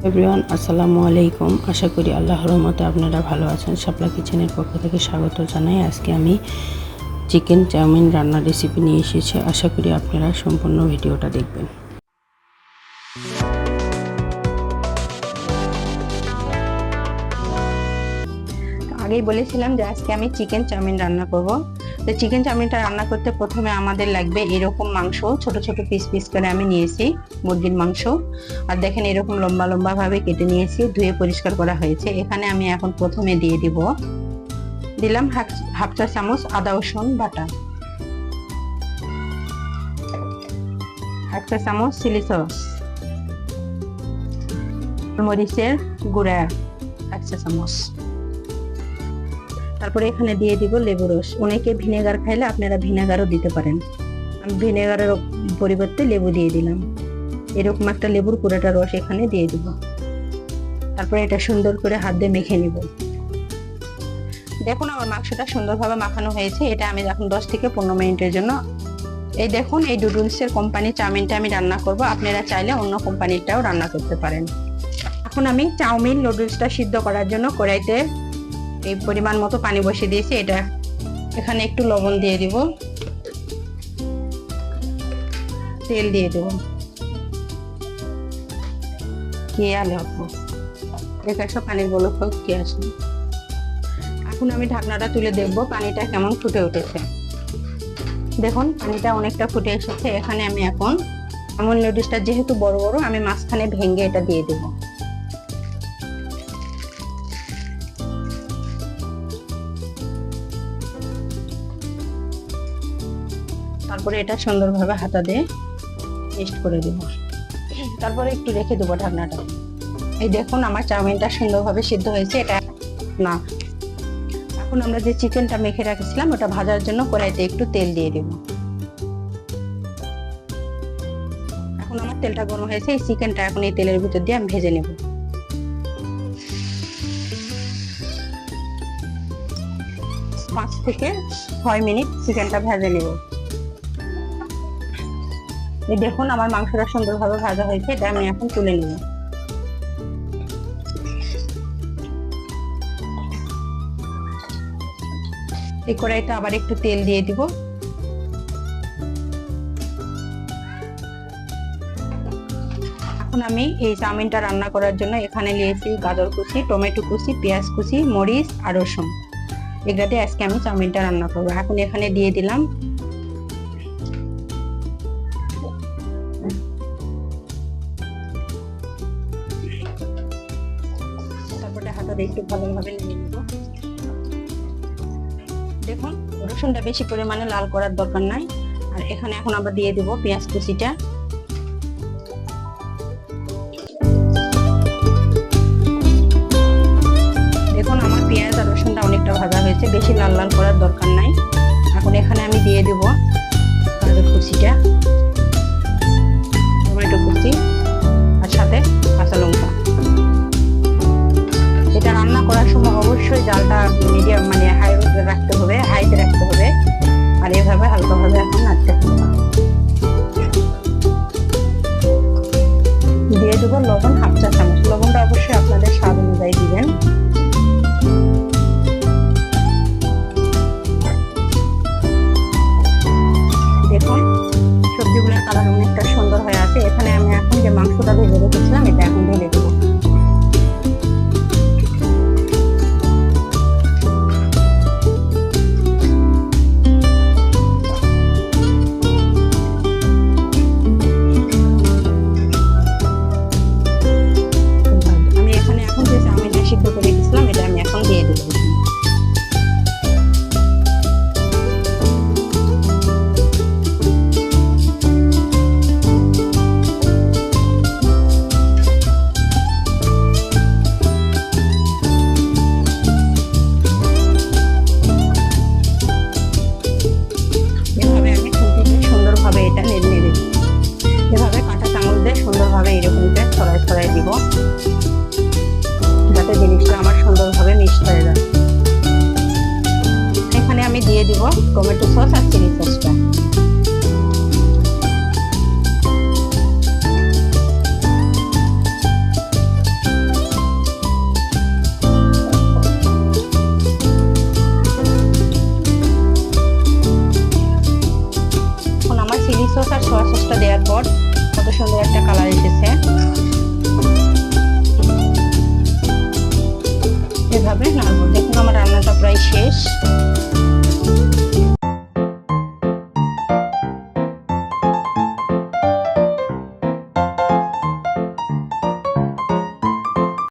Everyone, আসসালামু আলাইকুম। আশা করি আল্লাহর রহমতে আপনারা ভালো আছেন। শাপলা কিচেনের পক্ষ থেকে স্বাগত জানাই। আজকে আমি চিকেন চাউমিন রান্নার রেসিপি নিয়ে এসেছি। আশা করি আপনারা সম্পূর্ণ ভিডিওটা দেখবেন। আগেই বলেছিলাম যে আজকে আমি চিকেন চাউমিন রান্না করব। তো চিকেন চাউমিনটা রান্না করতে প্রথমে আমাদের লাগবে এরকম মাংস, ছোট ছোট পিস পিস করে আমি নিয়েছি মুরগির মাংস। আর দেখেন এরকম লম্বা লম্বা ভাবে কেটে নিয়েছি, ধুয়ে পরিষ্কার করা হয়েছে। এখানে আমি এখন প্রথমে দিলাম হাফ চা চামচ আদা রসুন বাটা, এক চা চামচ চিলি সস, মরিচের গুঁড়া এক চা চামচ। তারপরে এখানে দিয়ে দিব লেবু রস। অনেকে ভিনেগার খাইলে আপনারা ভিনেগারও দিতে পারেন, আমি ভিনেগারের পরিবর্তে লেবু দিয়ে দিলাম। এরকম একটা লেবুর পুরোটা রস এখানে দিয়ে দিব। তারপরে এটা সুন্দর করে হাত দিয়ে মেখে নিব। দেখুন আমার মাংসটা সুন্দরভাবে মাখানো হয়েছে। এটা আমি এখন 10 থেকে 15 মিনিটের জন্য, এই দেখুন এই নুডলসের কোম্পানি চাউমিনটা আমি রান্না করব। আপনারা চাইলে অন্য কোম্পানিটাও রান্না করতে পারেন। এখন আমি চাউমিন নুডলসটা সিদ্ধ করার জন্য কড়াইতে এই পরিমাণ মতো পানি বসিয়ে দিয়েছি। এটা এখানে একটু লবণ দিয়ে দিব, তেল দিয়ে দেব, কে আলে সব পানির বলক কে আসবে। এখন আমি ঢাকনাটা তুলে দেখবো পানিটা কেমন ফুটে উঠেছে। দেখুন পানিটা অনেকটা ফুটে এসেছে। এখানে আমি এখন আমার নুডলসটা যেহেতু বড় বড়, আমি মাঝখানে ভেঙে এটা দিয়ে দেবো। তারপরে এটা সুন্দরভাবে হাতা দিয়ে মিক্সড করে দেব। তারপরে একটু রেখে দেবো ঢাকনাটা। এই দেখুন আমার চাউমিনটা সুন্দরভাবে সিদ্ধ হয়েছে। এটা না, এখন আমরা যে চিকেনটা মেখে রেখেছিলাম ওটা ভাজার জন্য কড়াইতে একটু তেল দিয়ে দেব। এখন আমার তেলটা গরম হয়েছে। এই চিকেনটা এখন এই তেলের ভিতর দিয়ে আমি ভেজে নেব। পাঁচ থেকে 6 মিনিট চিকেনটা ভেজে নেব। এই দেখুন আমার মাংসটা সুন্দরভাবে ভাজা হয়েছে। এটা আমি এখন তুলে নেব। এই কড়াইতে আবার একটু তেল দিয়ে দিব। এখন আমি এই চাউমিনটা রান্না করার জন্য এখানে নিয়েছি গাজর কুচি, টমেটো কুচি, পেঁয়াজ কুচি, মরিচ আর রসুন। এগুলা দিয়ে আজকে আমি চাউমিনটা রান্না করবো। এখন এখানে দিয়ে দিলাম একটু ভালোভাবে নিয়ে নিব। দেখুন রসুনটা বেশি পরিমাণে লাল করার দরকার নাই। আর এখানে এখন আমরা দিয়ে দিব পেঁয়াজ কুচিটা। দেখুন আমার পেঁয়াজ আর রসুনটা অনেকটা ভাজা হয়েছে, বেশি লাল লাল করার দরকার নাই। এখন এখানে আমি দিয়ে দিব গাজর কুচিটা, টমেটো কুচি আর সাথে কাঁচা লঙ্কা। এটা রান্না করার সময় অবশ্যই জালটা মিডিয়াম মানে হাইতে রাখতে হবে। আর এভাবে হালকাভাবে এখন নাড়তে হবে। দিয়ে দেবো লবণ হাফ চা চামচ। লবণটা অবশ্যই আপনাদের স্বাদ অনুযায়ী দিবেন। দেখুন সোয়া সসটা দেওয়ার পর কত সুন্দর একটা কালার এসেছে।